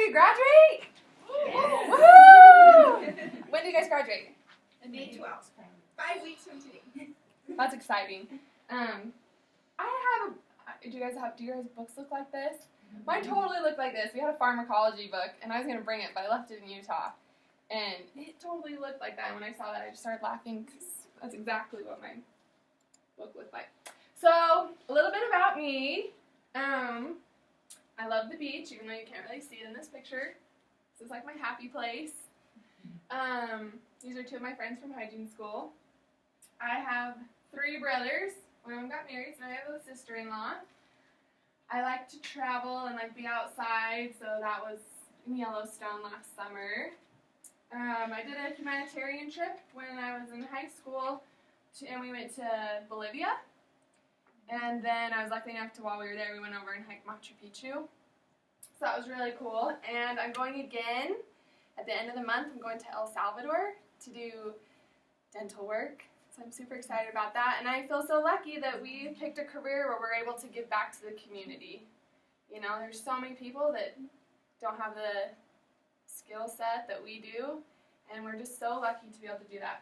you graduate? Yes. Woohoo! When do you guys graduate? May 12th. 5 weeks from today. That's exciting. Do you guys books look like this? Mine totally looked like this. We had a pharmacology book, and I was going to bring it, but I left it in Utah. And it totally looked like that. And when I saw that, I just started laughing because that's exactly what my book looked like. So, a little bit about me. I love the beach, even though you can't really see it in this picture. This is like my happy place. These are two of my friends from hygiene school. I have 3 brothers. One of them got married, so I have a sister-in-law. I like to travel and like be outside, so that was in Yellowstone last summer. I did a humanitarian trip when I was in high school, and we went to Bolivia. And then I was lucky enough to, while we were there, we went over and hiked Machu Picchu. So that was really cool. And I'm going again at the end of the month. I'm going to El Salvador to do dental work. So I'm super excited about that. And I feel so lucky that we picked a career where we're able to give back to the community. You know, there's so many people that don't have the skill set that we do, and we're just so lucky to be able to do that.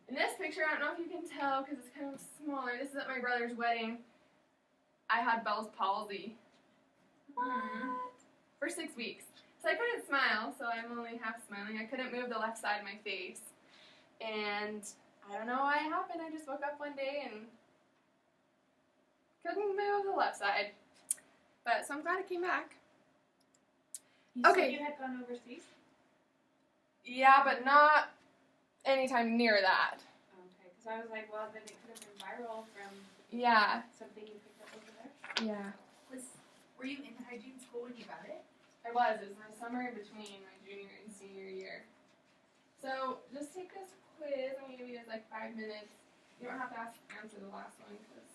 In this picture, I don't know if you can tell because it's kind of smaller. This is at my brother's wedding. I had Bell's palsy. What? For 6 weeks. So I couldn't smile, so I'm only half smiling. I couldn't move the left side of my face. And I don't know why it happened. I just woke up one day and couldn't move the left side. But so I'm glad it came back. You Okay. said you had gone overseas? Yeah, but not anytime near that. Okay, because I was like, well, then it could have been viral from something you picked up over there. Yeah. Were you in hygiene school when you got it? I was. It was my summer in between my junior and senior year. So just take this quiz. I'm going to give you guys like 5 minutes. You don't have to answer the last one because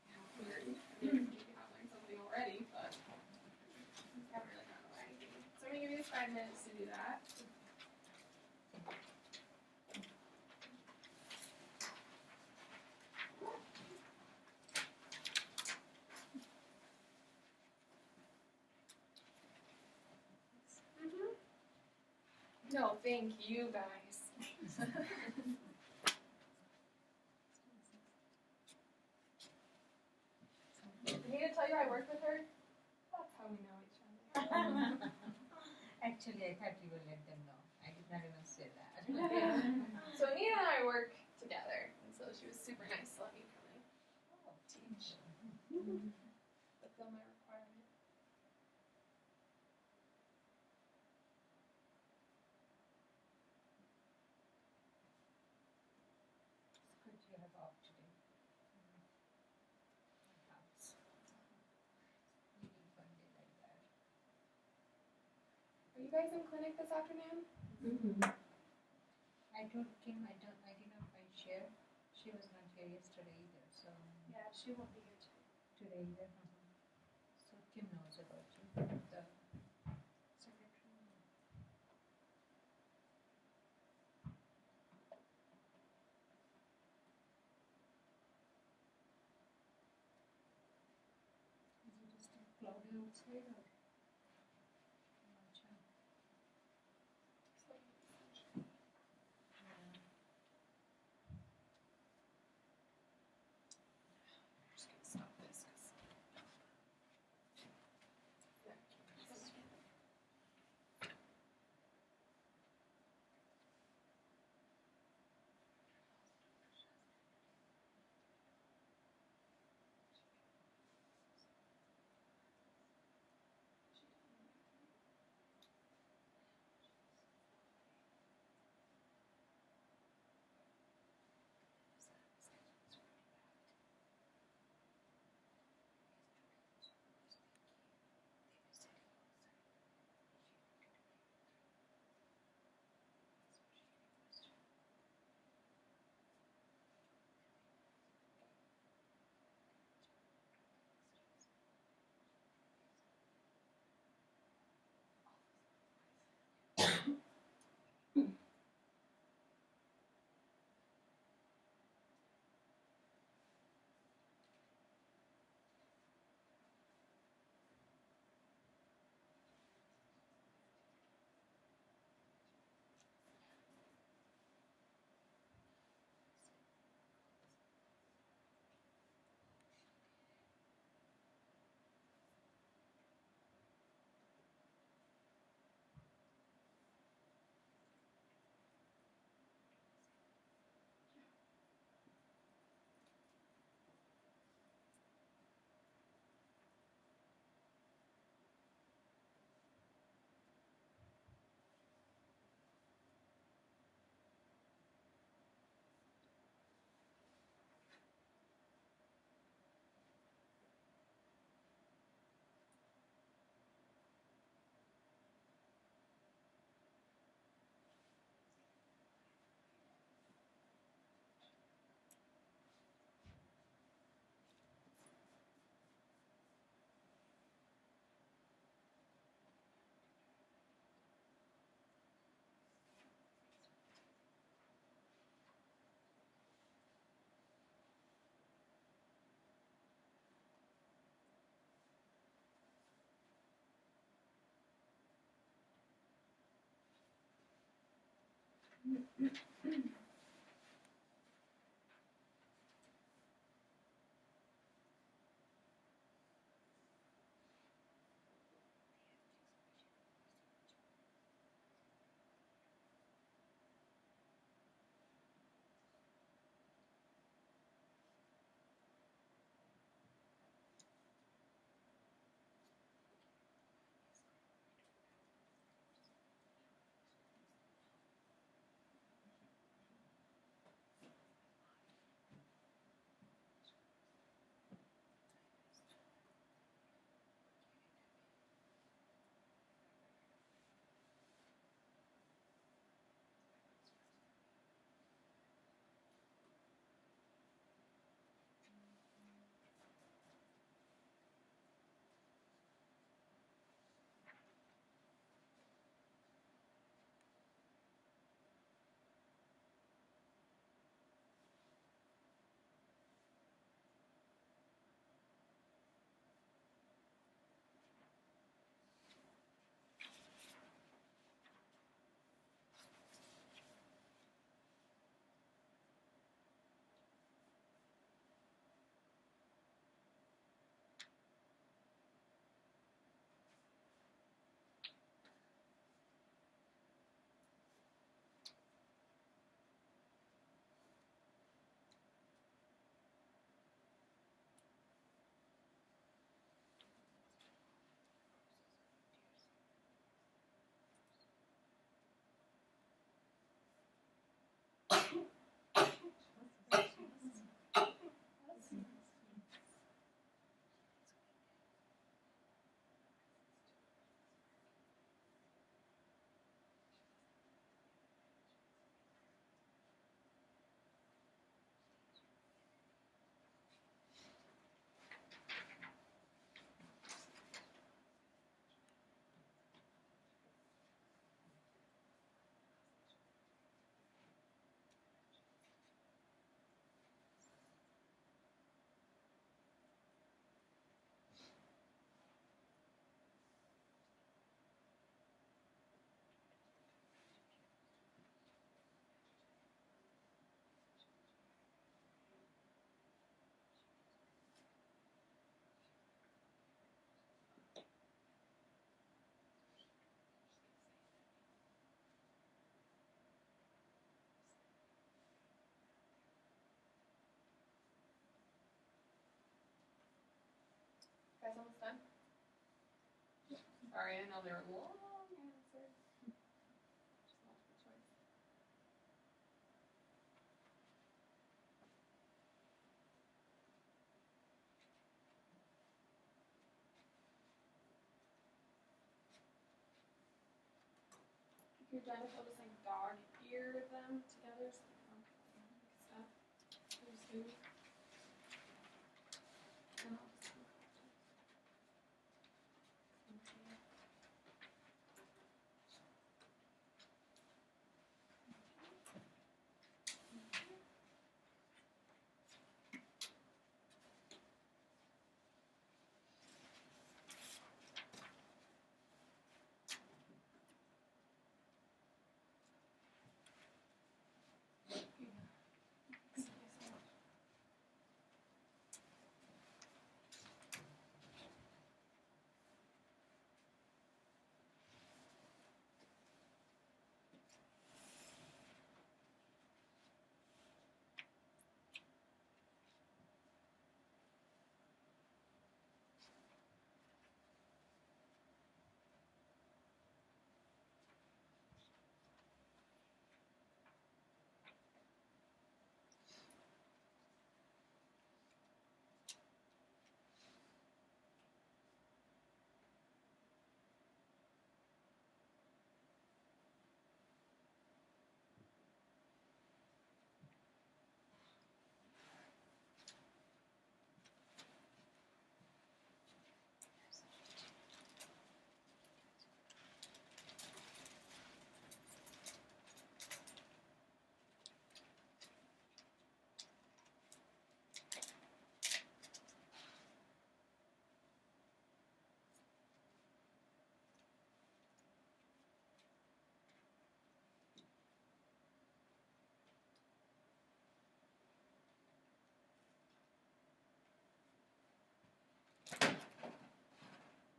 you have learned something already, but you haven't really gotten to learn anything. So I'm going to give you guys 5 minutes to do that. No, thank you guys. Did I tell you I work with her? That's how we know each other. Actually, I thought you would let them know. I did not even say that. So Nina and I work together, and so she was super nice to let me come in teach. Fulfill my requirement. It's good you have off today. House. Meeting one day like that. Are you guys in clinic this afternoon? I told Kim I did not find Cher. She was not here yesterday either, so Yeah, she won't be here today either. So Kim knows about you. The secretary. Is it just cloudy outside or? Just gonna stop this. Guys, almost done? Sorry, I know they were long answers. Just multiple choice. If you're done, if I'll just like dog ear them together so they don't mix up. There's two. And I'll just do questions. Okay.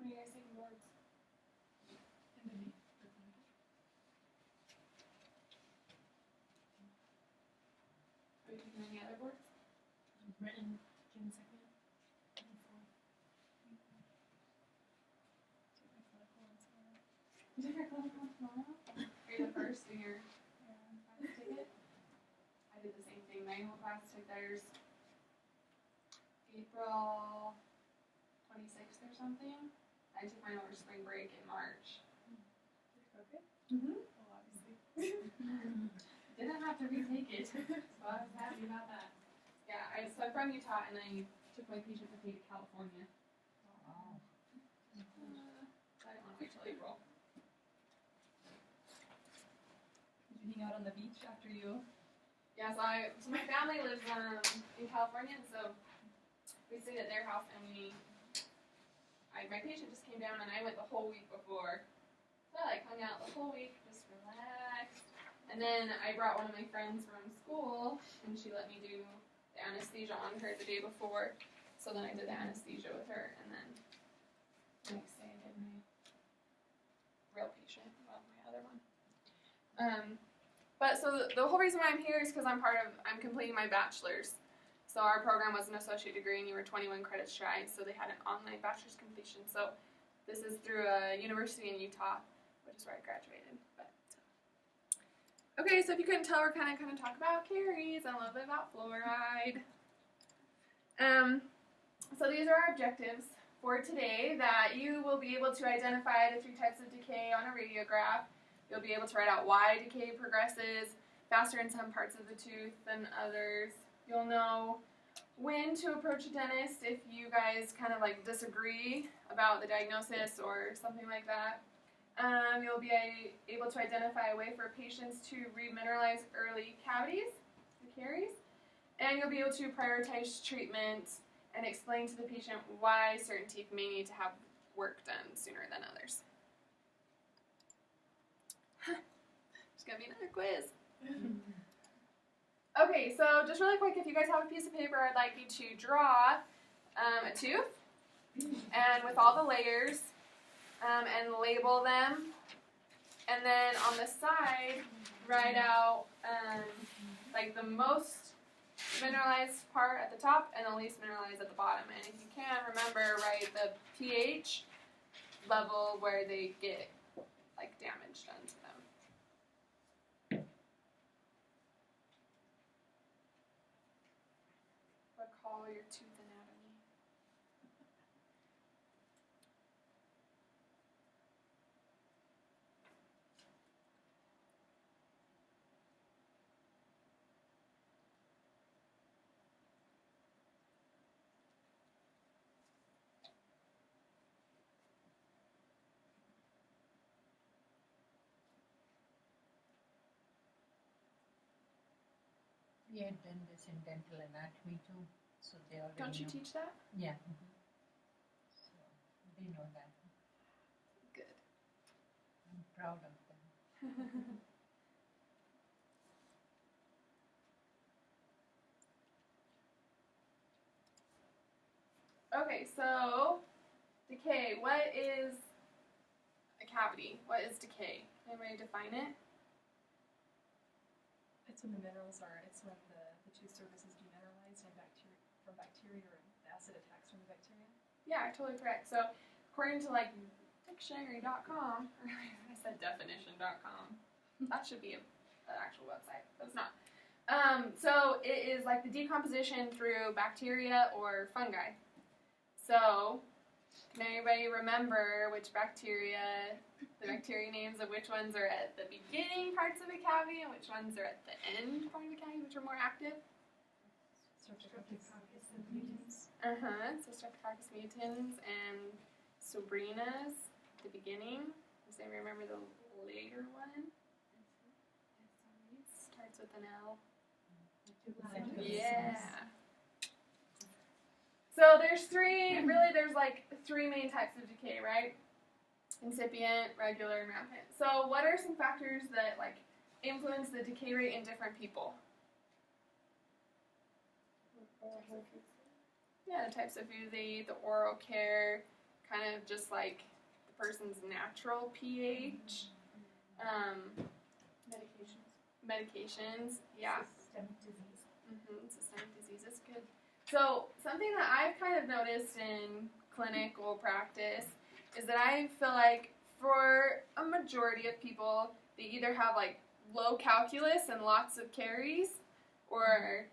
When are you guys taking boards? Are you taking any other boards? Written June 2nd. You took your clinical tomorrow? Are you the first in your class to take it? I did the same thing. My whole class took theirs April 26th or something. I took mine over spring break in March. Okay. Mm-hmm. Well, obviously. Didn't have to retake it, so I was happy about that. Yeah, so I'm from Utah, and I took my patient with me to California. Wow. So I didn't want to wait till April. Did you hang out on the beach after you? Yeah, so my family lives in California, and so we stayed at their house, and my patient just came down, and I went the whole week before. So I hung out the whole week, just relaxed. And then I brought one of my friends from school, and she let me do the anesthesia on her the day before. So then I did the anesthesia with her, and then the next day I did my real patient, well, my other one. But so the whole reason why I'm here is because I'm completing my bachelor's. So our program was an associate degree, and you were 21 credits shy, so they had an online bachelor's completion. So this is through a university in Utah, which is where I graduated. Okay, so if you couldn't tell, we're kind of talk about caries and a little bit about fluoride. So these are our objectives for today, that you will be able to identify the 3 types of decay on a radiograph. You'll be able to write out why decay progresses faster in some parts of the tooth than others. You'll know when to approach a dentist if you guys kind of like disagree about the diagnosis or something like that. You'll be able to identify a way for patients to remineralize early cavities, the caries, and you'll be able to prioritize treatment and explain to the patient why certain teeth may need to have work done sooner than others. There's going to be another quiz. Okay, so just really quick, if you guys have a piece of paper, I'd like you to draw a tooth, and with all the layers, and label them, and then on the side, write out like the most mineralized part at the top and the least mineralized at the bottom. And if you can, remember, write the pH level where they get like damage done to them. Recall your tooth anatomy. We had done this in dental anatomy too, so they already Don't you know. teach that? Yeah. So they know that. Good. I'm proud of them. Okay, so decay. What is a cavity? What is decay? Anybody define it? It's when the minerals are, it's when the tooth surface is demineralized and from bacteria or the acid attacks from the bacteria. Yeah, totally correct. So according to like dictionary.com, or I said definition.com, that should be an actual website, but it's not. So it is like the decomposition through bacteria or fungi. So can anybody remember which bacteria, the bacteria names of which ones are at the beginning parts of a cavity and which ones are at the end part of the cavity, which are more active? Streptococcus and mutans. So Streptococcus mutans and Sobrinas at the beginning. Does anybody remember the later one? It starts with an L. Yeah. So there's three main types of decay, right? Incipient, regular, and rampant. So what are some factors that like influence the decay rate in different people? Yeah, the types of food they eat, the oral care, kind of just like the person's natural pH. Medications, yeah. Systemic disease. Systemic disease is good. So something that I've kind of noticed in clinical practice is that I feel like for a majority of people, they either have like low calculus and lots of caries, or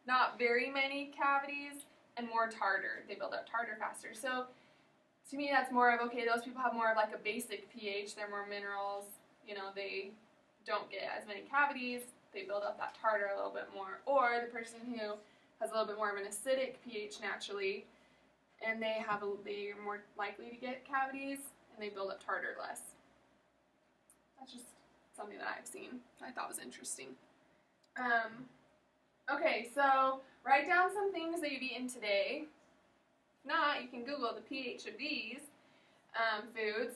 not very many cavities and more tartar. They build up tartar faster. So to me, that's more of, okay, those people have more of like a basic pH. They're more minerals. You know, they don't get as many cavities. They build up that tartar a little bit more. Or the person who has a little bit more of an acidic pH naturally, and they're more likely to get cavities, and they build up tartar less. That's just something that I've seen I thought was interesting. Okay, so write down some things that you've eaten today. If not, you can Google the pH of these foods.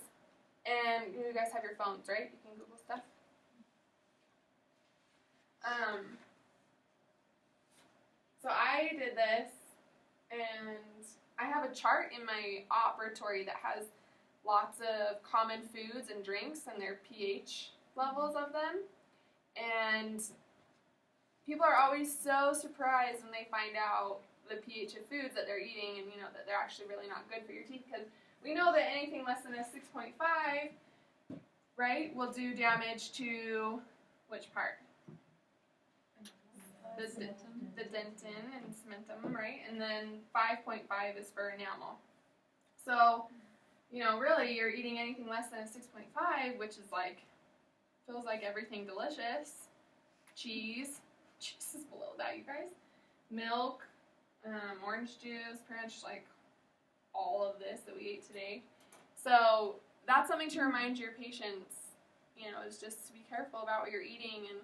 And you guys have your phones, right? You can Google stuff. So I did this, and I have a chart in my operatory that has lots of common foods and drinks and their pH levels of them. And people are always so surprised when they find out the pH of foods that they're eating, and that they're actually really not good for your teeth, because we know that anything less than a 6.5, right, will do damage to which part? The dentin and cementum, right? And then 5.5 is for enamel. So, really you're eating anything less than a 6.5, which is like, feels like everything delicious. Cheese is below that, you guys. Milk, orange juice, pretty much like all of this that we ate today. So that's something to remind your patients, is just to be careful about what you're eating, and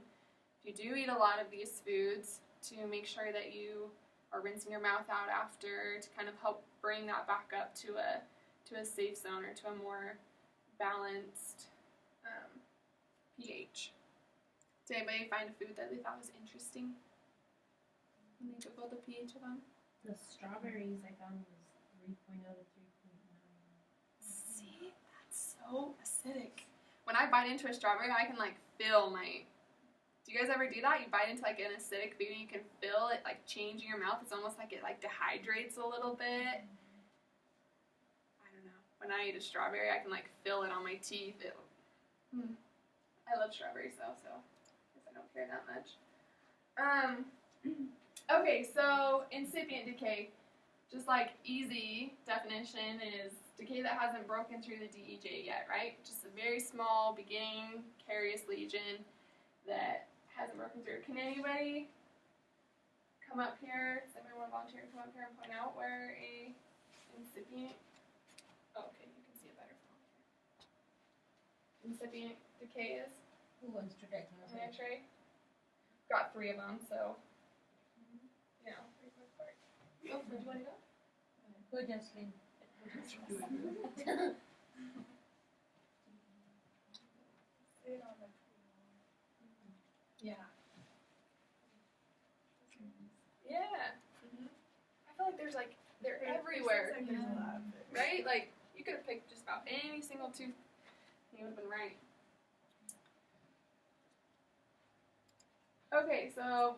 if you do eat a lot of these foods, to make sure that you are rinsing your mouth out after to kind of help bring that back up to a safe zone, or to a more balanced pH. Did anybody find a food that they thought was interesting when they Googled the pH of them? The strawberries I found was 3.0 to 3.9. See, that's so acidic. When I bite into a strawberry, I can feel my. Do you guys ever do that? You bite into an acidic food and you can feel it change in your mouth. It's almost like it dehydrates a little bit. I don't know. When I eat a strawberry, I can feel it on my teeth. I love strawberries though, so I guess I don't care that much. Okay, so incipient decay, just easy definition is decay that hasn't broken through the DEJ yet, right? Just a very small beginning carious lesion that hasn't broken through. Can anybody come up here? Does anyone want to volunteer to come up here and point out where a incipient? Oh, okay, you can see it better from here. Incipient decay is? Who wants to take my Tray. Got 3 of them, so. 3 quick parts. Oh, where do you want to go? Go, Jocelyn. Yeah. Yeah. I feel like they're everywhere. There's a lot of it. Right? You could have picked just about any single tooth and you would have been right. Okay, so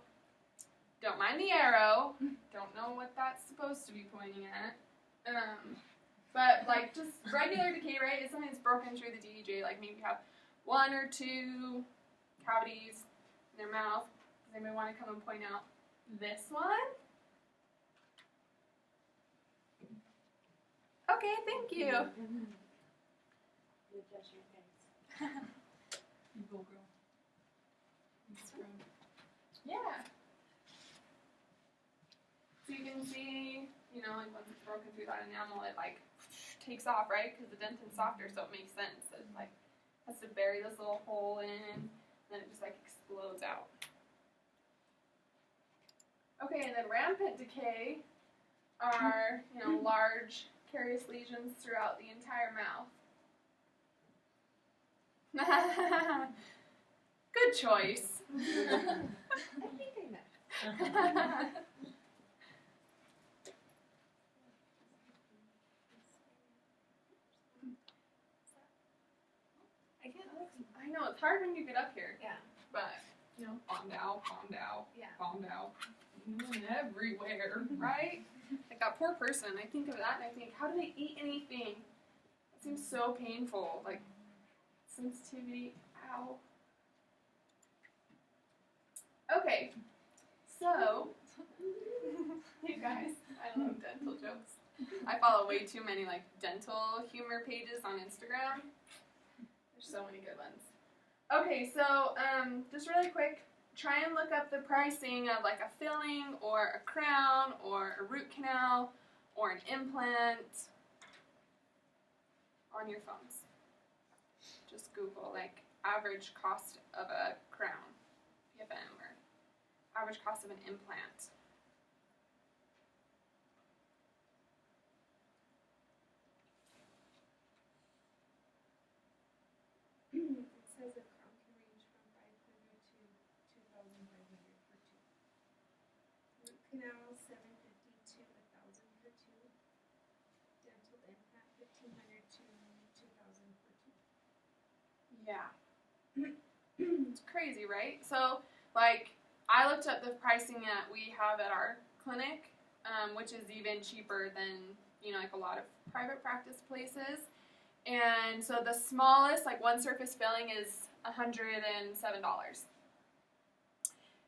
don't mind the arrow. Don't know what that's supposed to be pointing at. But just regular decay, right, is something that's broken through the DEJ. Maybe you have 1 or 2 cavities in their mouth. Does anybody want to come and point out this one? Okay, thank you. You adjust your face. You go, girl. Yeah. So you can see, once it's broken through that enamel, it takes off, right? Because the dentin's softer, so it makes sense. It has to bury this little hole in, and then it just explodes out. Okay, and then rampant decay are, large carious lesions throughout the entire mouth. Good choice. I think I know. I know, it's hard when you get up here. Yeah. But, you know, bombed out. Yeah. Everywhere, right? Like that poor person, I think of that and I think, how do they eat anything? It seems so painful. Like, sensitivity, ow. Okay, so, you guys, I love dental jokes. I follow way too many, like, dental humor pages on Instagram. There's so many good ones. Okay, so, just really quick, try and look up the pricing of, like, a filling, or a crown, or a root canal, or an implant on your phones. Just Google, like, average cost of a crown, PFM, or average cost of an implant. It says a crown can range from $500 to $2,500 for two. Root canal $750 to $1,000 for two. Dental implant $1,500 to $2,000 for two. Yeah. It's crazy, right? So, like, I looked up the pricing that we have at our clinic, which is even cheaper than, you know, like a lot of private practice places. And so the smallest, like, one surface filling is $107.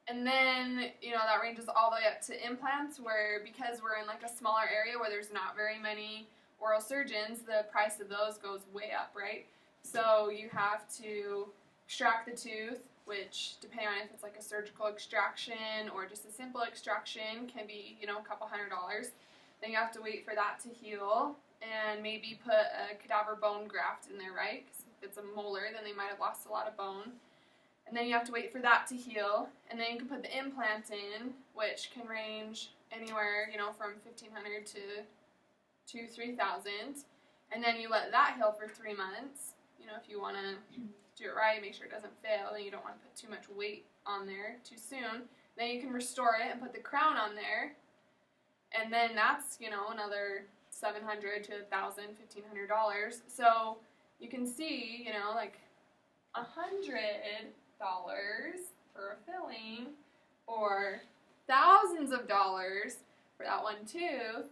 And then, you know, that ranges all the way up to implants, where because we're in, like, a smaller area where there's not very many oral surgeons, the price of those goes way up, right? So you have to extract the tooth, which, depending on if it's like a surgical extraction or just a simple extraction, can be, you know, a couple $100. Then you have to wait for that to heal and maybe put a cadaver bone graft in there, right? 'Cause if it's a molar, then they might have lost a lot of bone. And then you have to wait for that to heal. And then you can put the implant in, which can range anywhere, you know, from $1,500 to $3,000. And then you let that heal for 3 months. You know, if you want to do it right, make sure it doesn't fail, and you don't want to put too much weight on there too soon. Then you can restore it and put the crown on there, and then that's, you know, another $700 to $1,000, $1,500. So you can see, you know, like $100 for a filling, or thousands of dollars for that one tooth.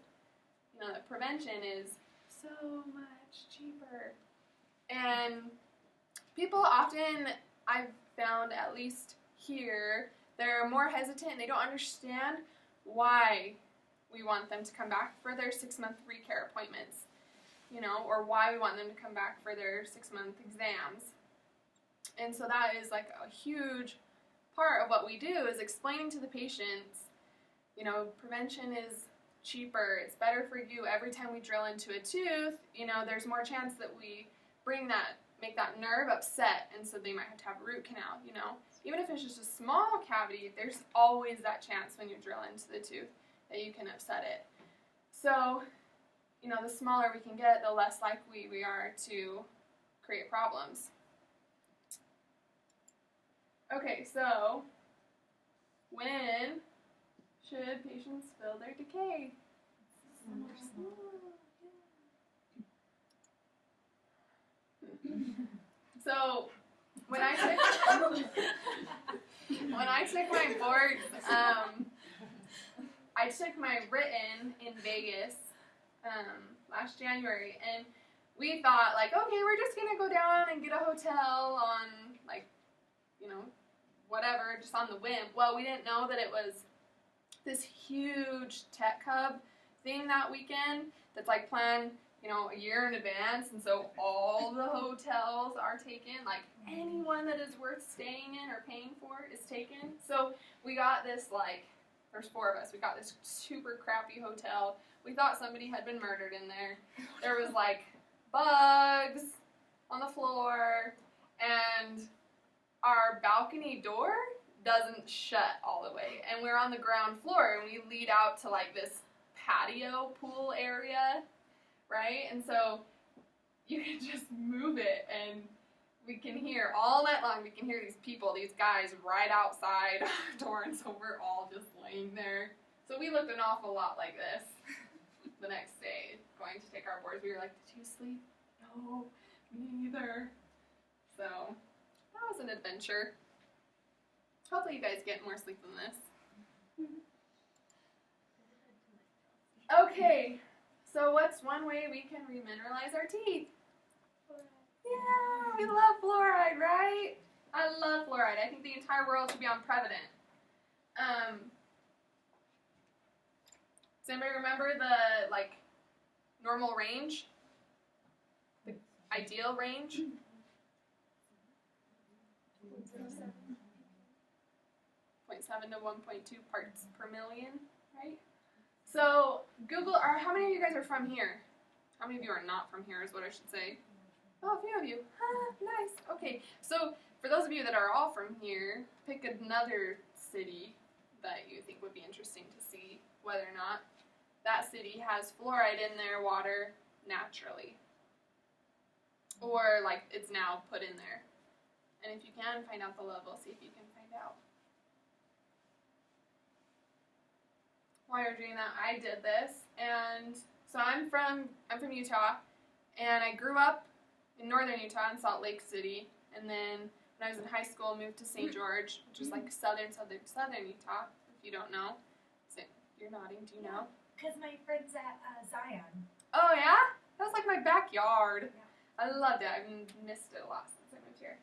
You know, that prevention is so much cheaper. And people often, I've found, at least here, they're more hesitant and they don't understand why we want them to come back for their 6-month recare appointments, you know, or why we want them to come back for their 6-month exams. And so that is like a huge part of what we do, is explaining to the patients, you know, prevention is cheaper, it's better for you. Every time we drill into a tooth, you know, there's more chance that we make that nerve upset, and so they might have to have a root canal, you know. Even if it's just a small cavity, there's always that chance when you drill into the tooth that you can upset it. So, you know, the smaller we can get, the less likely we are to create problems. Okay, so when should patients fill their decay? So when I took my boards, I took my written in Vegas last January, and we thought, like, okay, we're just gonna go down and get a hotel on, like, you know, whatever, just on the whim. Well, we didn't know that it was this huge tech hub thing that weekend that's like planned, you know, a year in advance, and so all the hotels are taken. Like, anyone that is worth staying in or paying for is taken. So we got this, like, there's 4 of us. We got this super crappy hotel. We thought somebody had been murdered in there. There was, like, bugs on the floor, and our balcony door doesn't shut all the way. And we're on the ground floor, and we lead out to, like, this patio pool area, right? And so you can just move it, and we can hear all night long, we can hear these people, these guys right outside our door, and so we're all just laying there. So we looked an awful lot like this the next day, going to take our boards. We were like, did you sleep? No, me neither. So that was an adventure. Hopefully you guys get more sleep than this. Okay, so what's one way we can remineralize our teeth? Yeah, we love fluoride, right? I love fluoride. I think the entire world should be on Prevident. Does anybody remember the normal range? The ideal range? 0.7 to 1.2 parts per million, right? So Google, or how many of you guys are from here? How many of you are not from here is what I should say. Oh, a few of you. Nice. Okay, so for those of you that are all from here, pick another city that you think would be interesting to see whether or not that city has fluoride in their water naturally. Or it's now put in there. And if you can, find out the level, see if you can find out. While you're doing that, I did this, and so I'm from Utah, and I grew up in northern Utah in Salt Lake City, and then when I was in high school, moved to St. George, which is southern Utah. If you don't know, you're nodding. Do you know? Because my friend's at Zion. Oh yeah, that was my backyard. Yeah. I loved it. I've missed it a lot since I moved here.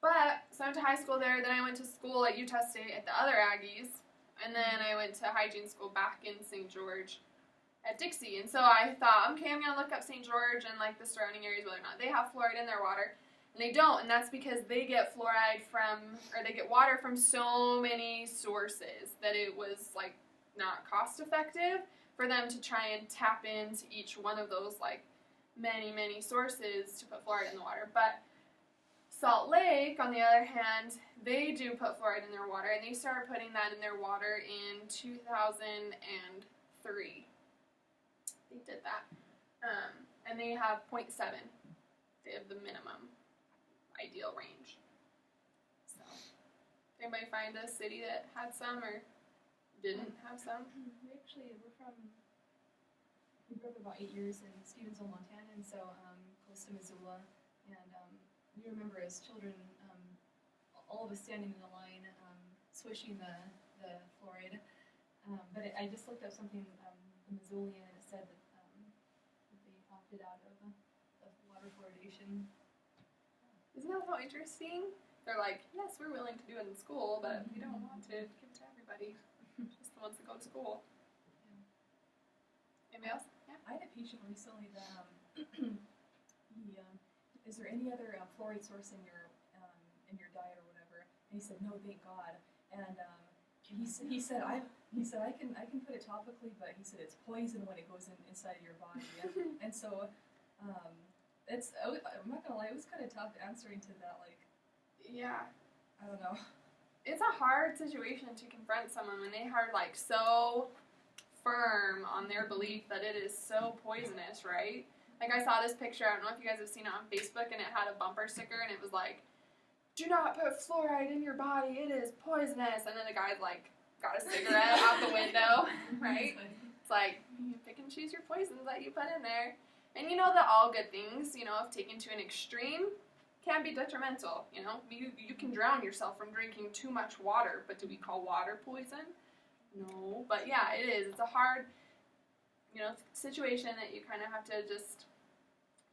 But so I went to high school there. Then I went to school at Utah State at the other Aggies. And then I went to hygiene school back in St. George at DACC. And so I thought, okay, I'm going to look up St. George and the surrounding areas, whether or not they have fluoride in their water. And they don't, and that's because they get they get water from so many sources that it was not cost effective for them to try and tap into each one of those many sources to put fluoride in the water. But Salt Lake, on the other hand, they do put fluoride in their water, and they started putting that in their water in 2003. They did that. And they have 0.7. They have the minimum ideal range. So, did anybody find a city that had some or didn't have some? We grew up about 8 years in Stevensville, Montana, and so close to Missoula. And we remember as children, all of us standing in a line, swishing the fluoride. But I just looked up something, the Missoulian, and it said that they opted out of water fluoridation. Isn't that so interesting? They're yes, we're willing to do it in school, but we don't want to give it to everybody. Just the ones that go to school. Yeah. Anybody else? Yeah. I had a patient recently that is there any other fluoride source in your diet or whatever? And he said, no, thank God. And he said I can put it topically, but he said it's poison when it goes inside of your body. And so I'm not gonna lie, it was kind of tough answering to that. Yeah, I don't know. It's a hard situation to confront someone when they are so firm on their belief that it is so poisonous, right? I saw this picture, I don't know if you guys have seen it on Facebook, and it had a bumper sticker, and it was do not put fluoride in your body, it is poisonous. And then the guy's got a cigarette out the window, right? It's you pick and choose your poisons that you put in there. And you know that all good things, if taken to an extreme, can be detrimental. You can drown yourself from drinking too much water, but do we call water poison? No, but yeah, it is. It's a hard, situation that you kind of have to just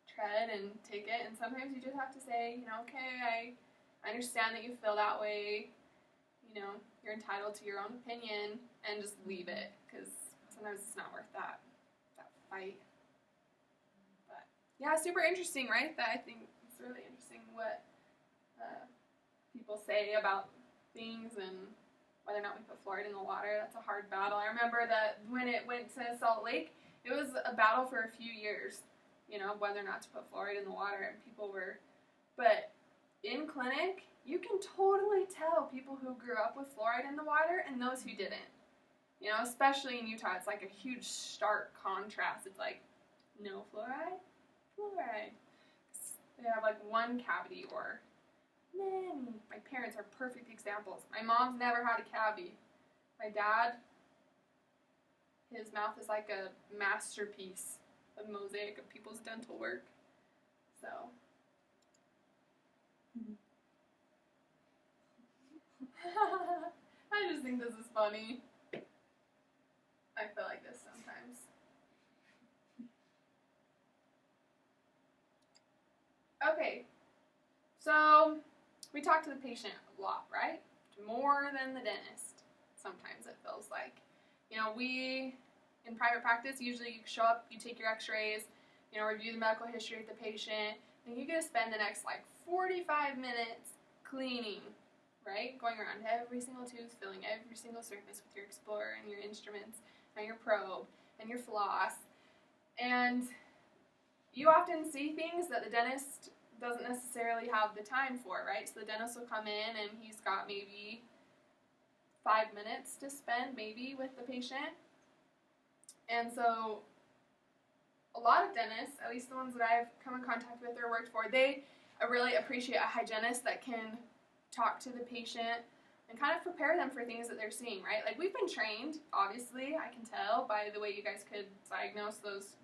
tread and take it. And sometimes you just have to say, okay, I understand that you feel that way. You're entitled to your own opinion, and just leave it, because sometimes it's not worth that fight. But yeah, super interesting, right? I think it's really interesting what people say about things and whether or not we put fluoride in the water. That's a hard battle. I remember that when it went to Salt Lake, it was a battle for a few years, whether or not to put fluoride in the water, and people were, but in clinic, you can totally tell people who grew up with fluoride in the water and those who didn't. Especially in Utah, it's a huge stark contrast. It's no fluoride, fluoride. They have one cavity or many. My parents are perfect examples. My mom's never had a cavity. My dad, his mouth is like a masterpiece, a mosaic of people's dental work. So, just think this is funny. I feel like this sometimes. Okay, so we talk to the patient a lot, right? More than the dentist. Sometimes it feels like. You know, we, in private practice, usually you show up, you take your x-rays, you know, review the medical history of the patient, and you get to spend the next, like, 45 minutes cleaning, right? Going around every single tooth, filling every single surface with your Explorer and your instruments and your probe and your floss. And you often see things that the dentist doesn't necessarily have the time for, right? So the dentist will come in and he's got maybe 5 minutes to spend, maybe, with the patient. And so a lot of dentists, at least the ones that I've come in contact with or worked for, they really appreciate a hygienist that can talk to the patient and kind of prepare them for things that they're seeing, right? Like, we've been trained, obviously, I can tell by the way you guys could diagnose those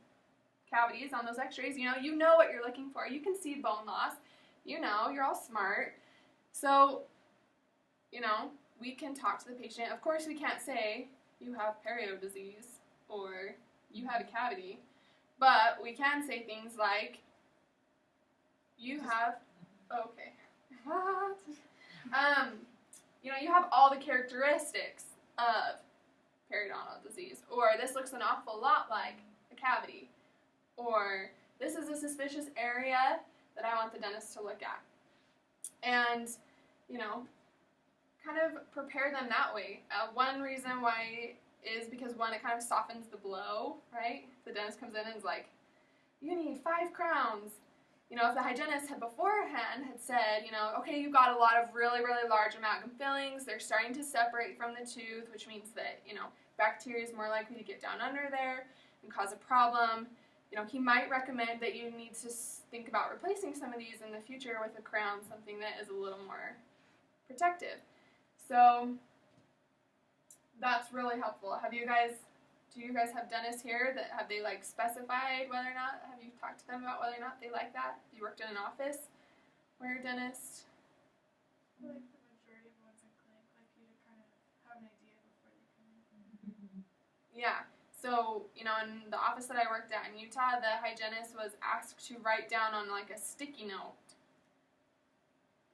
cavities on those x-rays. You know what you're looking for. You can see bone loss. You know, you're all smart. So, you know, we can talk to the patient. Of course, we can't say you have perio disease or you have a cavity, but we can say things like you have, okay, what? You know, you have all the characteristics of periodontal disease, or this looks an awful lot like a cavity, or this is a suspicious area that I want the dentist to look at. And, you know, kind of prepare them that way. One reason why is because, one, it kind of softens the blow, right? The dentist comes in and is like, you need 5 crowns. You know, if the hygienist had beforehand had said, you know, okay, you've got a lot of really, really large amalgam fillings, they're starting to separate from the tooth, which means that, you know, bacteria is more likely to get down under there and cause a problem. You know, he might recommend that you need to think about replacing some of these in the future with a crown, something that is a little more protective. So that's really helpful. Do you guys have dentists here that have they like specified whether or not, have you talked to them about whether or not they like that? Have you worked in an office where you're a dentist? I feel like the majority of ones in clinic like you to kind of have an idea before they come in. Yeah. So, you know, in the office that I worked at in Utah, the hygienist was asked to write down on like a sticky note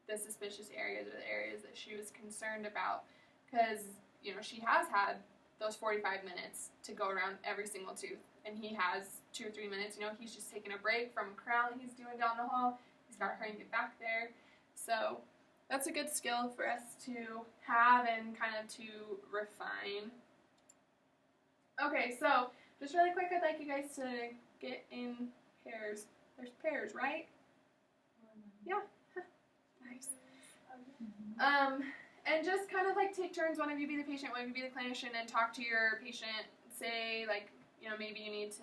the suspicious areas or the areas that she was concerned about, because, you know, she has had those 45 minutes to go around every single tooth, and he has 2 or 3 minutes. You know, he's just taking a break from a crown that he's doing down the hall. He's got to hurry and get back there. So that's a good skill for us to have and kind of to refine. Okay, so just really quick, I'd like you guys to get in pairs. There's pairs, right? Yeah. Nice. And just kind of like take turns. One of you be the patient, one of you be the clinician, and talk to your patient. Say, like, you know, maybe you need to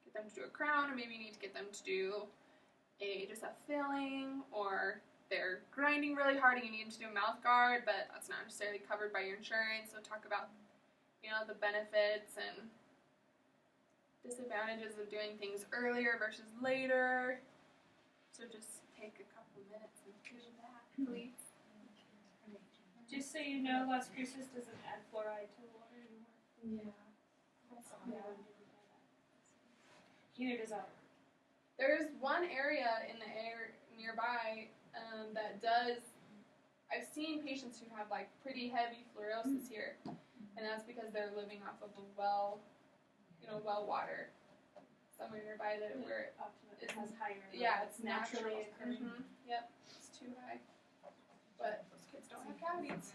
get them to do a crown, or maybe you need to get them to do just a filling, or they're grinding really hard and you need them to do a mouth guard, but that's not necessarily covered by your insurance. So talk about, you know, the benefits and disadvantages of doing things earlier versus later. So just take a couple minutes and do that, please. Just so you know, Las Cruces doesn't add fluoride to the water anymore. Yeah. Neither does ours. There's one area in the air nearby that does. I've seen patients who have like pretty heavy fluorosis here, and that's because they're living off of a well, you know, well water somewhere nearby that where It has higher. yeah, it's naturally natural. occurring. Yep, it's too high. But those kids don't have cavities.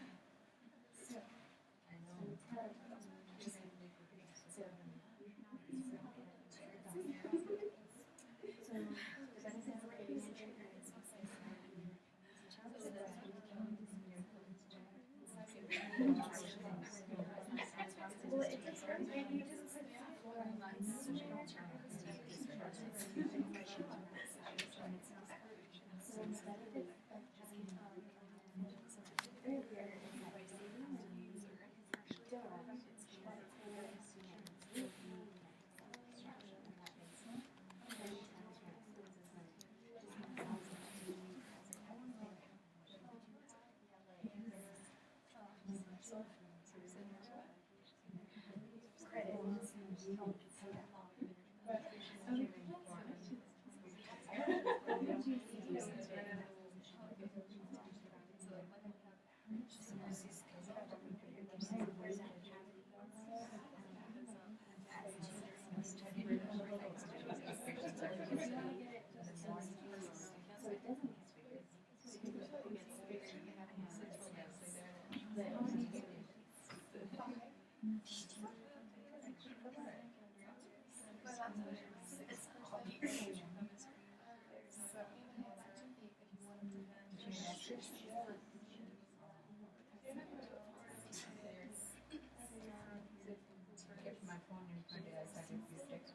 Kept my phone in front of us, I did few texts.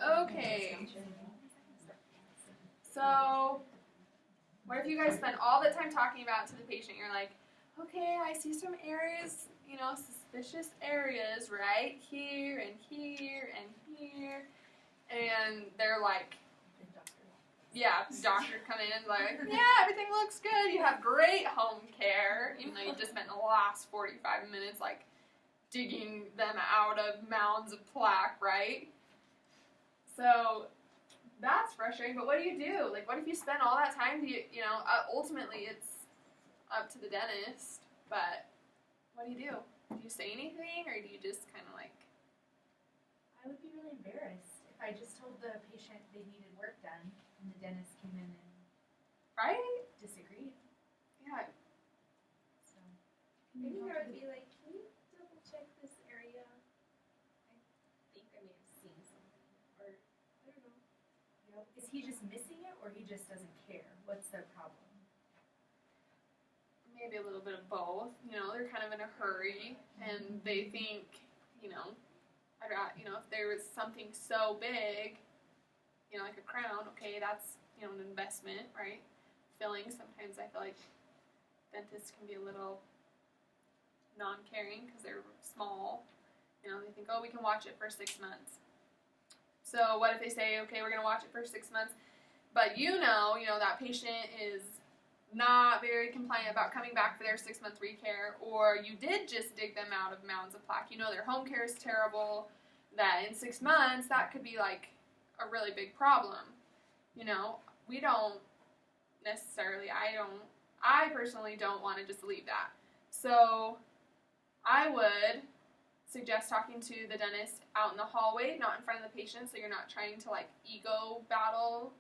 Okay. So, what if you guys spend all the time talking about to the patient? You're like, okay, I see some areas, suspicious areas right here and here and here. And they're like, yeah, doctor come in and like, yeah, everything looks good. You have great home care, even though you just spent the last 45 minutes like digging them out of mounds of plaque, right? So that's frustrating, but what do you do? Like, what if you spend all that time? Ultimately it's up to the dentist, but what do? Do you say anything, or do you just kind of like? I would be really embarrassed if I just told the patient they needed work done and the dentist came in and Right? disagreed. Yeah. So Maybe I would be like, can you double check this area? I think I may have seen something, or I don't know. is he just missing it or he just doesn't care? What's the problem? Maybe a little bit of both. They're kind of in a hurry, and they think, if there was something so big, like a crown, okay, that's, an investment, right? Fillings, sometimes I feel like dentists can be a little non-caring because they're small. They think, oh, we can watch it for 6 months. So what if they say, okay, we're going to watch it for 6 months, but that patient is not very compliant about coming back for their 6-month recare, or you did just dig them out of mounds of plaque. Their home care is terrible, that in 6 months, that could be like a really big problem. We don't necessarily, I personally don't want to just leave that. So I would suggest talking to the dentist out in the hallway, not in front of the patient, so you're not trying to like ego battle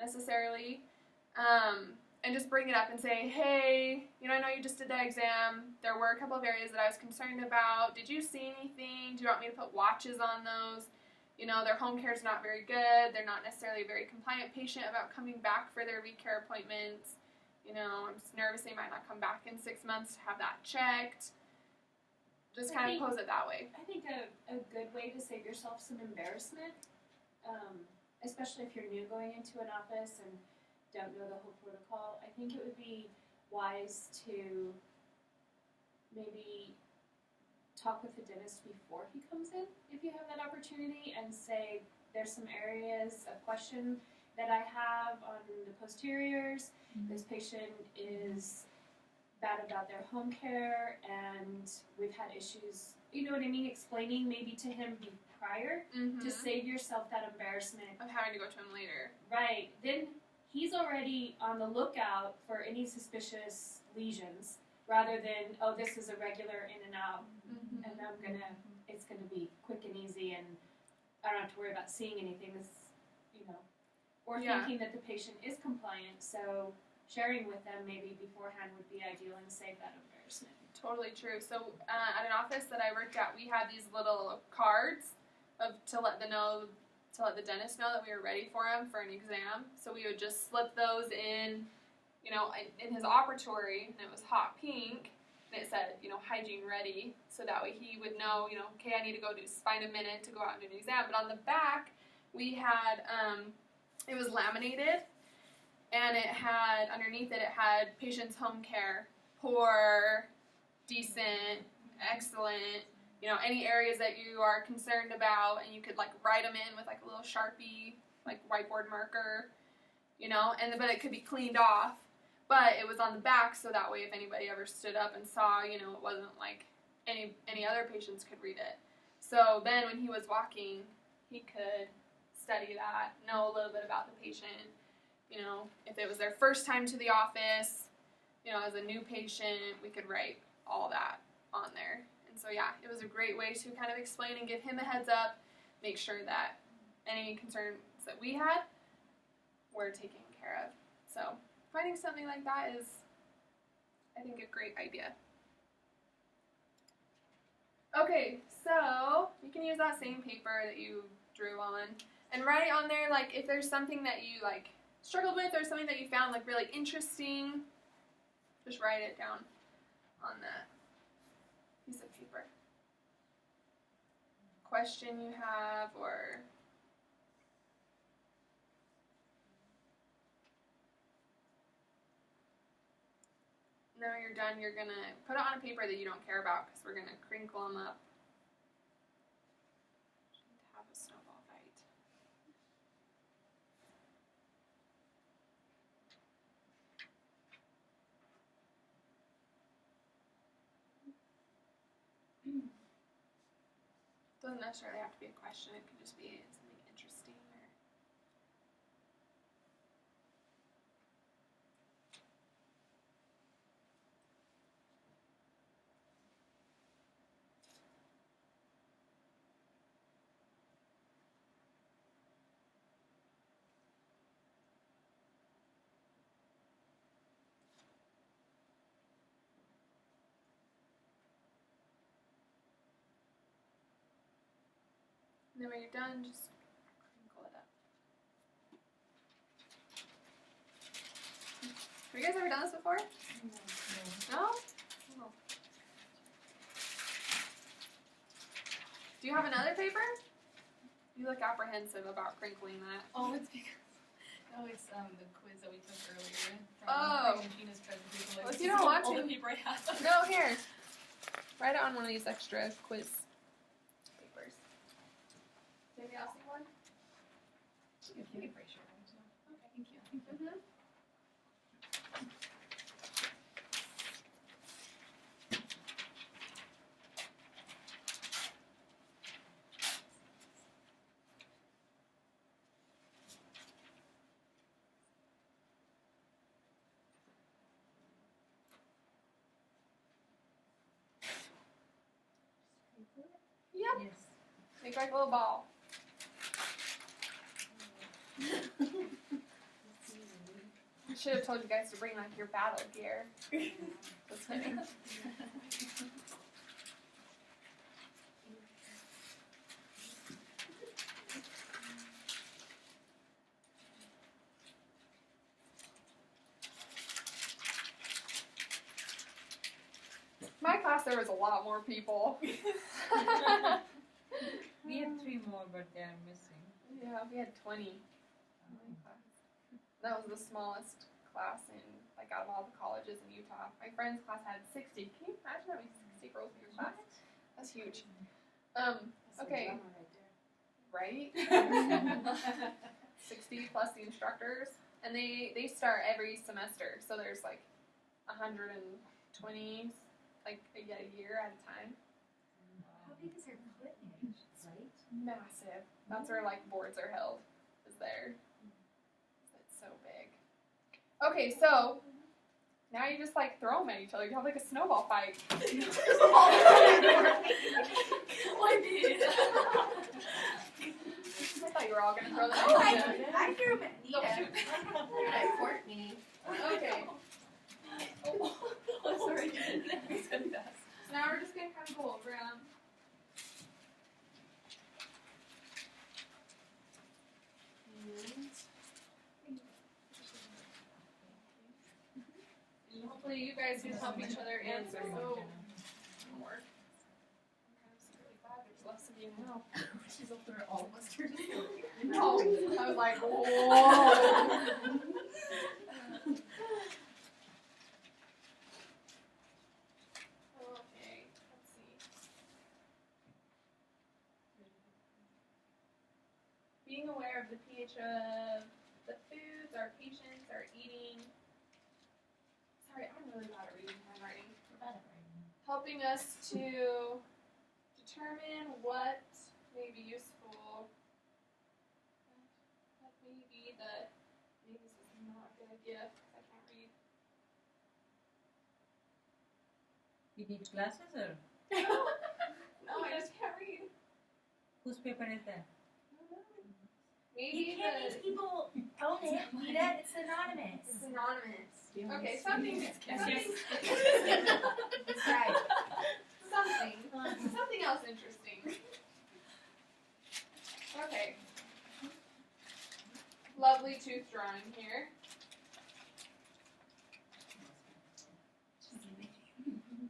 necessarily. And just bring it up and say, hey, you know, I know you just did that exam. There were a couple of areas that I was concerned about. Did you see anything? Do you want me to put watches on those? You know, their home care is not very good. They're not necessarily a very compliant patient about coming back for their recare appointments. You know, I'm just nervous they might not come back in 6 months to have that checked. Just kind of pose it that way. I think a good way to save yourself some embarrassment, especially if you're new going into an office and don't know the whole protocol, I think it would be wise to maybe talk with the dentist before he comes in, if you have that opportunity, and say, there's some areas of question that I have on the posteriors. This patient is bad about their home care, and we've had issues, you know what I mean, explaining maybe to him prior to save yourself that embarrassment of having to go to him later. Right. Then he's already on the lookout for any suspicious lesions, rather than, oh, this is a regular in and out, and it's gonna be quick and easy, and I don't have to worry about seeing anything. This, you know, or thinking that the patient is compliant. So sharing with them maybe beforehand would be ideal and save that embarrassment. Totally true. So at an office that I worked at, we had these little cards to let the dentist know that we were ready for him for an exam. So we would just slip those in, you know, in his operatory, and it was hot pink, and it said, you know, hygiene ready. So that way he would know, you know, okay, I need to go find a minute to go out and do an exam. But on the back, we had, it was laminated, and it had, underneath it had patient's home care, poor, decent, excellent, you know, any areas that you are concerned about, and you could like write them in with like a little Sharpie, like whiteboard marker, you know, but it could be cleaned off, but it was on the back, so that way if anybody ever stood up and saw, you know, it wasn't like any other patients could read it. So then when he was walking, he could study that, know a little bit about the patient, you know, if it was their first time to the office, you know, as a new patient, we could write all that on there. And so, yeah, it was a great way to kind of explain and give him a heads up, make sure that any concerns that we had were taken care of. So, finding something like that is, I think, a great idea. Okay, so you can use that same paper that you drew on and write on there, like, if there's something that you, like, struggled with or something that you found, like, really interesting, just write it down on that piece of paper. Question you have, or now you're done, you're going to put it on a paper that you don't care about, because we're going to crinkle them up. Have a snowball fight. Doesn't necessarily have to be a question, it could just be something interesting or and then when you're done, just crinkle it up. Have you guys ever done this before? No? Oh. Do you have another paper? You look apprehensive about crinkling that. Oh, it's because that was the quiz that we took earlier from Gina's presentation. Well, if you don't want all to. the paper I have. No, here. Write it on one of these extra quiz papers. Maybe I'll see one. You can erase your own too. Okay, thank you. Mm-hmm. Make like a little ball. I should have told you guys to bring like your battle gear. Just kidding. My class, there was a lot more people. We had 3 more, but they are missing. Yeah, we had 20 in my class. That was the smallest class in, like, out of all the colleges in Utah. My friend's class had 60. Can you imagine having 60 girls in your class? That's huge. Okay. Right? 60 plus the instructors. And they start every semester. So there's, like, 120, like, a year at a time. How big is their equipment, right? Massive. That's where, like, boards are held, is there. It's so big. Okay, so now you just, like, throw them at each other. You have, like, a snowball fight. I did. I thought you were all going to throw them Oh, at each other. I threw him at Oh, Nita. shoot. At court meeting. Okay. Oh, sorry. So now we're just going to kind of go over them. And hopefully you guys can help each other answer. So, more. I'm kind of secretly glad there's less of you now. She's up there, all of us are just No, I was like, whoa. Okay, let's see. Being aware of the pH of the foods our patients are eating. Sorry, I'm really bad at reading handwriting. Helping us to determine what may be useful. That may be the, maybe this is not a good idea because I can't read. You need glasses or No, I just can't read. whose paper is that? Maybe You can't make people own it, Nita. It's anonymous. it's anonymous. Okay, something. That's right. Something else interesting. Okay. Lovely tooth drawing here.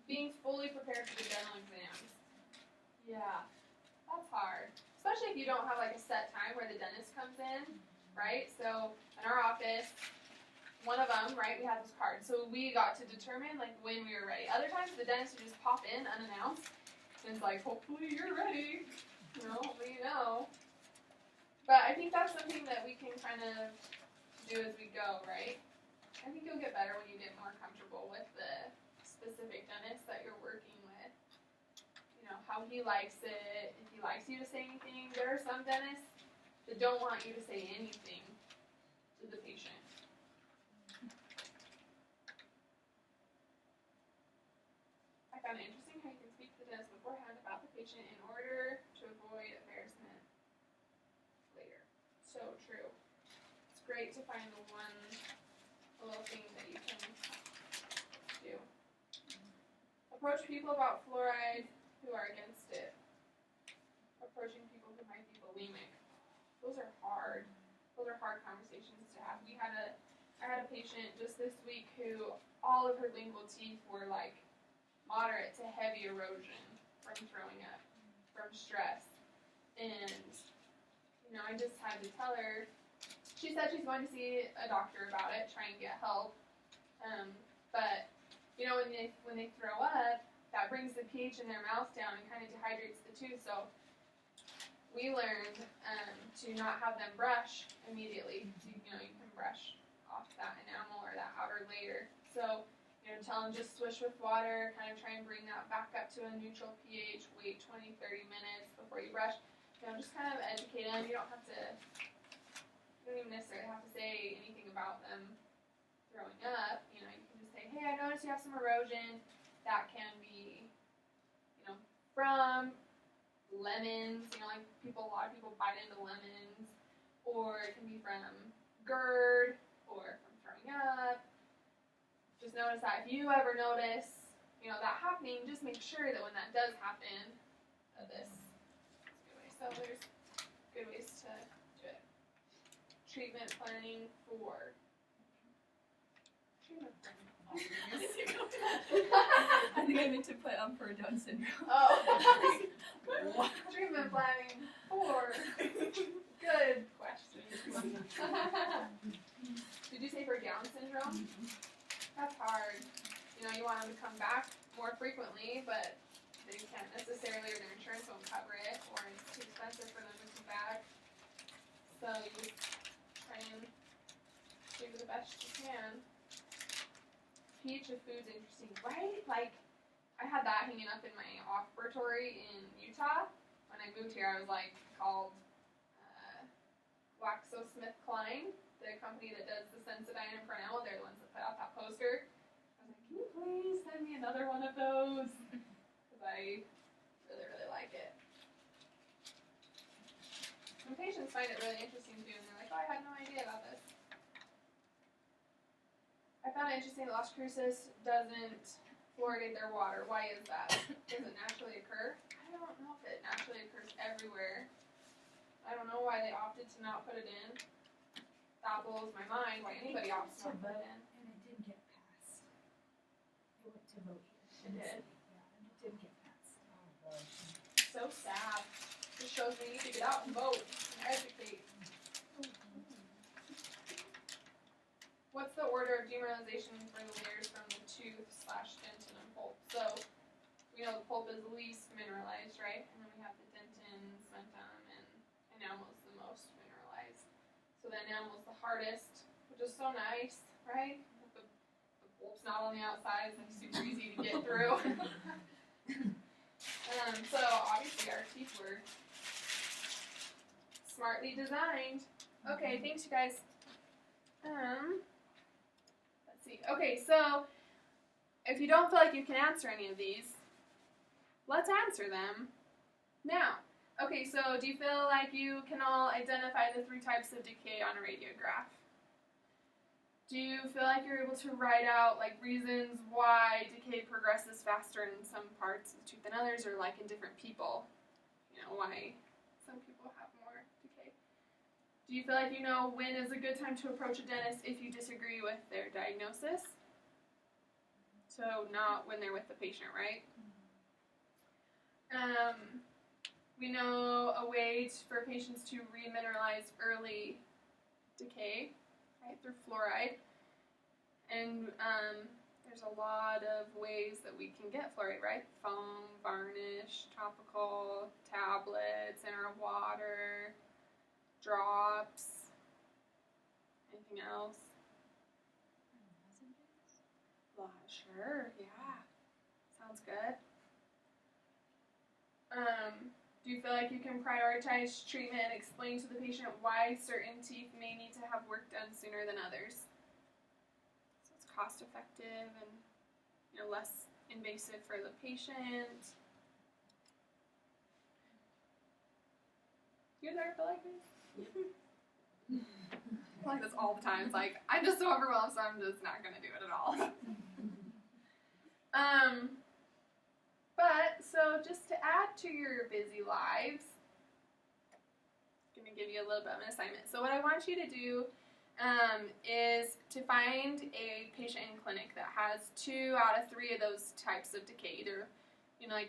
Being fully prepared for the dental exams. Yeah, that's hard. Especially if you don't have like a set time where the dentist comes in, right? So in our office, one of them, right, we had this card. So we got to determine like when we were ready. Other times the dentist would just pop in unannounced and it's like, hopefully you're ready. You know, hopefully you know. But I think that's something that we can kind of do as we go, right? I think you'll get better when you get more comfortable with the specific dentist that you're working with. You know, how he likes it, if he likes you to say anything. There are some dentists that don't want you to say anything to the patient. I found it interesting how you can speak to the dentist beforehand about the patient in order to avoid embarrassment later. So true. It's great to find the one little thing that you can do. Approach people about fluoride who are against it. Approaching people who might be bulimic. Those are hard. Those are hard conversations to have. I had a patient just this week who all of her lingual teeth were like moderate to heavy erosion from throwing up, from stress. And, you know, I just had to tell her, she said she's going to see a doctor about it, try and get help. But, you know, when they throw up, that brings the pH in their mouth down and kind of dehydrates the tooth. So we learned to not have them brush immediately. So, you know, you can brush off that enamel or that outer layer. So, you know, tell them just swish with water, kind of try and bring that back up to a neutral pH, wait 20, 30 minutes before you brush. You know, just kind of educate them. You don't even necessarily have to say anything about them throwing up. You know, you can just say, hey, I noticed you have some erosion. That can be, you know, from lemons, like a lot of people bite into lemons, or it can be from GERD or from throwing up. Just notice that if you ever notice, that happening, just make sure that when that does happen, that this is a good way. So there's good ways to do it. Treatment planning for treatment planning. I think I meant to put for Down syndrome. Oh, treatment planning for. Good question. Did you say for Down syndrome? That's hard. You want them to come back more frequently, but they can't necessarily, or their insurance won't cover it, or it's too expensive for them to come back. So you just try and do the best you can. Teach if food's interesting, right? Like, I had that hanging up in my operatory in Utah. When I moved here, I was called GlaxoSmithKline, the company that does the Sensodyne and Pronel. They're the ones that put out that poster. I was like, can you please send me another one of those? Because I really, really like it. And patients find it really interesting too, and they're like, oh, I had no idea about this. I found it interesting that Las Cruces doesn't fluoridate their water. Why is that? Does it naturally occur? I don't know if it naturally occurs everywhere. I don't know why they opted to not put it in. That blows my mind, why anybody opts to not put it in. And it didn't get passed. It went to vote here. It did? Yeah, and it didn't get passed. So sad. Just shows we need to get out and vote and educate. What's the order of demineralization for the layers from the tooth/dentin and pulp? So, we know the pulp is the least mineralized, right? And then we have the dentin, cementum, and enamel is the most mineralized. So the enamel is the hardest, which is so nice, right? The pulp's not on the outside, it's super easy to get through. So obviously our teeth were smartly designed. Okay, thanks you guys. Let's see. Okay, so if you don't feel like you can answer any of these, let's answer them now. Okay, so do you feel like you can all identify the 3 types of decay on a radiograph? Do you feel like you're able to write out reasons why decay progresses faster in some parts of the tooth than others, or in different people? Why some people have more decay. Do you feel like you know when is a good time to approach a dentist if you disagree with their diagnosis? So not when they're with the patient, right? We know a way for patients to remineralize early decay, right, through fluoride. And there's a lot of ways that we can get fluoride, right? Foam, varnish, topical, tablets, in our water, drops. Anything else? Sure, yeah. Sounds good. Do you feel like you can prioritize treatment and explain to the patient why certain teeth may need to have work done sooner than others? So it's cost effective and less invasive for the patient. You guys ever feel like this? I feel like this all the time. It's I'm just so overwhelmed, so I'm just not going to do it at all. But, so just to add to your busy lives, I'm going to give you a little bit of an assignment. So what I want you to do is to find a patient in clinic that has 2 out of 3 of those types of decay, either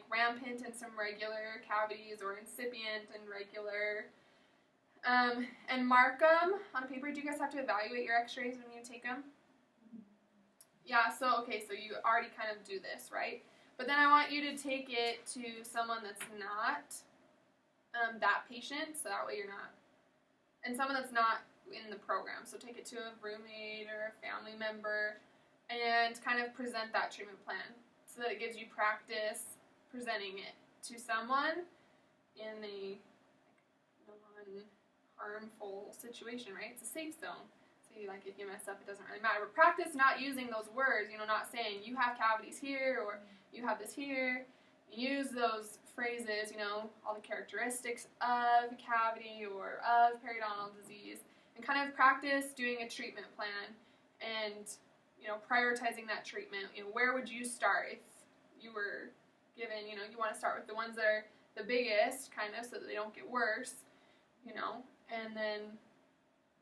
rampant and some regular cavities, or incipient and regular, and mark them on paper. Do you guys have to evaluate your x-rays when you take them? Yeah, so you already kind of do this, right? But then I want you to take it to someone that's not that patient, so that way you're not, and someone that's not in the program. So take it to a roommate or a family member and kind of present that treatment plan so that it gives you practice presenting it to someone in a non-harmful situation, right? It's a safe zone. So if you mess up, it doesn't really matter. But practice not using those words, not saying you have cavities here or you have this here. Use those phrases, you know, all the characteristics of a cavity or of periodontal disease, and kind of practice doing a treatment plan and, you know, prioritizing that treatment. You know, where would you start if you were given, you know, you want to start with the ones that are the biggest, kind of, so that they don't get worse, you know, and then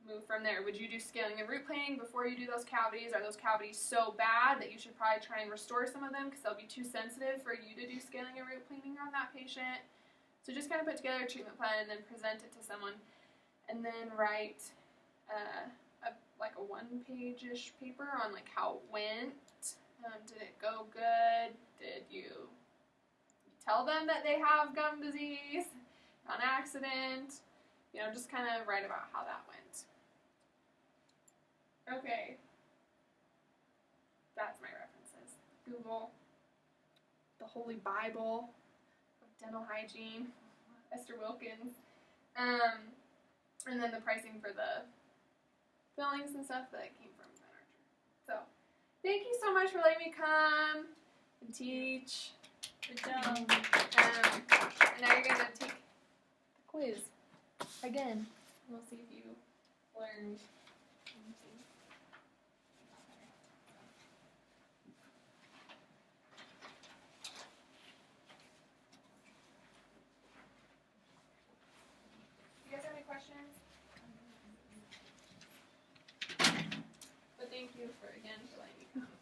move from there. Would you do scaling and root planing before you do those cavities? Are those cavities so bad that you should probably try and restore some of them because they'll be too sensitive for you to do scaling and root planing on that patient? So just kind of put together a treatment plan and then present it to someone, and then write like a one-page-ish paper on like how it went. Did it go good? Did you tell them that they have gum disease on accident? You know, just kind of write about how that went. Okay. That's my references. Google, the Holy Bible of dental hygiene, Esther Wilkins, and then the pricing for the fillings and stuff that came from Van Archer. So, thank you so much for letting me come and teach. Good job. And now you're gonna take the quiz again. We'll see if you learned anything. You guys have any questions? But thank you for letting me come.